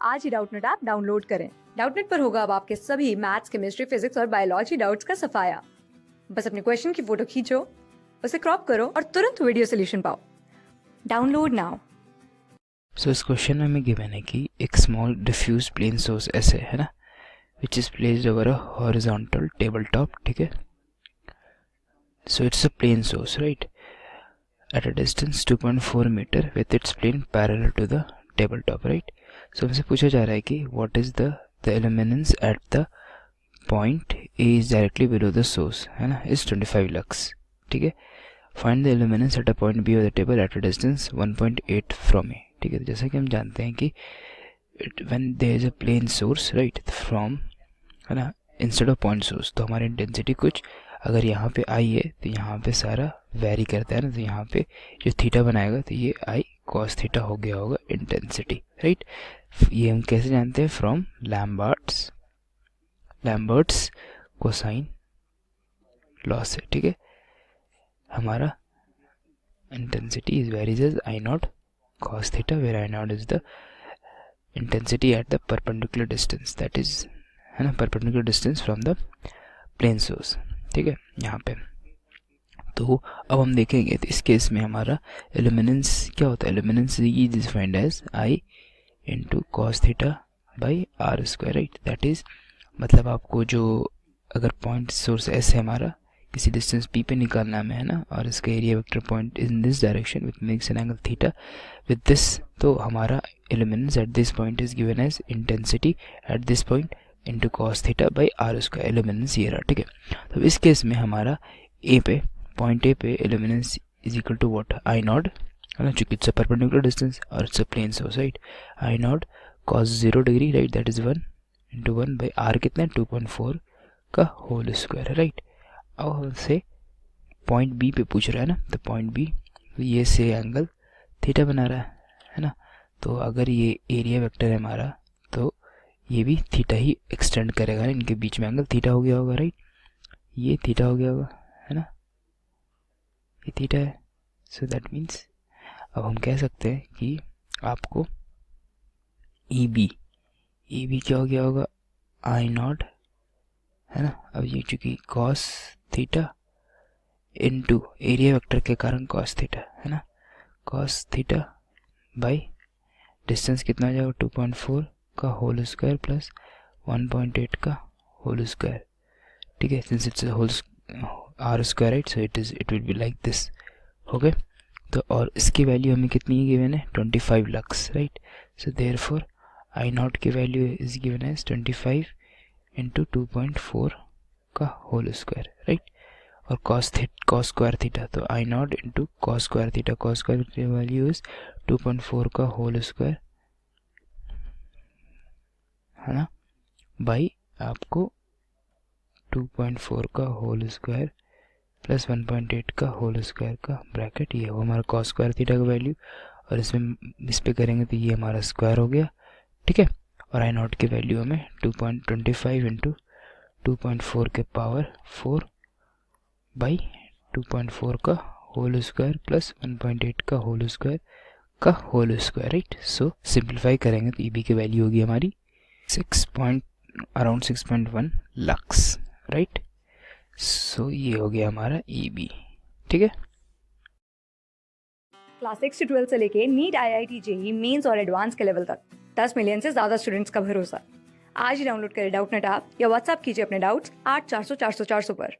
आज ही Doubtnut app download करें। डाउटनट पर होगा अब आपके सभी मैथ्स, केमिस्ट्री, फिजिक्स और बायोलॉजी डाउट्स का सफाया। बस अपने क्वेश्चन की फोटो खींचो, उसे क्रॉप करो और तुरंत वीडियो सोल्यूशन पाओ। Download now. सो इस क्वेश्चन में हमें गिवन है कि एक स्मॉल डिफ्यूज प्लेन सोर्स ऐसे है ना, which is placed over a horizontal table top, ठीक है। So it's a plane source, right, at a distance 2.4 metre with its plane parallel to the table top, right. So हमसे पूछा जा रहा है कि what is the illuminance at the point A is directly below the source, है ना, is 25 lux, ठीक है। Find the illuminance at a point B of the table at a distance 1.8 from A, ठीक है। जैसा कि हम जानते हैं कि when there is a plane source, right, from, है ना, इंस्टेड ऑफ पॉइंट सोर्स, तो हमारी इंटेंसिटी कुछ अगर यहाँ पे आई है तो यहाँ पे सारा वेरी करता है ना, तो यहाँ पे जो थीटा बनाएगा तो ये आई कॉस थीटा हो गया होगा इंटेंसिटी, राइट। ये हम कैसे जानते हैं? फ्रॉम लैम्बर्ट्स कोसाइन लॉ से, ठीक है। हमारा intensity is varies as I naught cos theta, where I naught is the intensity at the perpendicular distance, that is, है ना, perpendicular distance from the plane source, ठीक है, यहाँ पे। तो अब हम देखेंगे तो इस केस में हमारा illuminance क्या होता है? illuminance is defined as I into cos theta by r square, right, that is, मतलब आपको जो अगर पॉइंट सोर्स S है हमारा, किसी डिस्टेंस p पे निकालना में, है ना, और इसका area vector point in this direction with makes an angle theta with this, तो हमारा illuminance at this point is given as intensity at this point into cos theta by r square, illuminance ये रहा, ठीक है। तो इस case में हमारा ए पे, पॉइंट ए पे illuminance is equal to what? I naught, है ना, चूंकि इट्स अ परपेंडिकुलर डिस्टेंस और it's a plane source, right, I naught cos 0 degree, right, that is 1 into 1 by r कितना है? 2.4 का होल स्क्वायर, राइट। अब हमसे पॉइंट बी पे पूछ रहा है ना, तो पॉइंट बी ये से एंगल थीटा बना रहा है ना, तो अगर ये एरिया वेक्टर है हमारा तो ये भी थीटा ही एक्सटेंड करेगा, इनके बीच में एंगल थीटा हो गया होगा, राइट, ये थीटा हो गया होगा, है ना, ये थीटा है। सो दैट मीन्स अब हम कह सकते हैं कि आपको ई बी क्या हो गया होगा? आई नॉट, है ना। अब ये चूंकि cos theta into area vector के कारण कॉस थीटा, है ना, कॉस थीटा बाई डिस्टेंस कितना हो जाएगा? 2.4 का होल स्क्वायर प्लस 1.8 का होल स्क्वायर, ठीक है, since it's whole r square, right, so it will be like this, हो गए। तो और इसकी वैल्यू हमें कितनी गिवन है? 25 lux, right. So therefore I naught की value is given as 25 into 2.4 का होल स्क्वायर, राइट, और cos स्क्वायर थीटा, तो I naught into cos square theta, cos square theta value is 2.4 का होल स्क्वायर, है ना, by आपको 2.4 का whole square plus 1.8 का होल स्क्वायर का ब्रैकेट, ये हो हमारा cos स्क्वायर थीटा का वैल्यू, और इसमें इस पे करेंगे तो ये हमारा स्क्वायर हो गया, ठीक है। और आई नॉट की वैल्यू हमें 2.25 इंटू 2.4 के पावर 4 बाई 2.4 का होल स्क्वायर प्लस 1.8 का होल स्क्वायर का होल स्क्वायर, राइट। सो सिंप्लीफाई करेंगे तो ईबी की वैल्यू होगी हमारी अराउंड 6.1 लक्स, राइट। सो ये हो गया हमारा ईबी, ठीक है। क्लास 6 से 12 से लेके नीट, IIT JEE मेंस और एडवांस के लेवल तक 10 मिलियन से ज्यादा स्टूडेंट्स का भरोसा। आज ही डाउनलोड करें डाउटनट ऐप या व्हाट्सएप कीजिए अपने डाउट्स 8400 400 400 पर।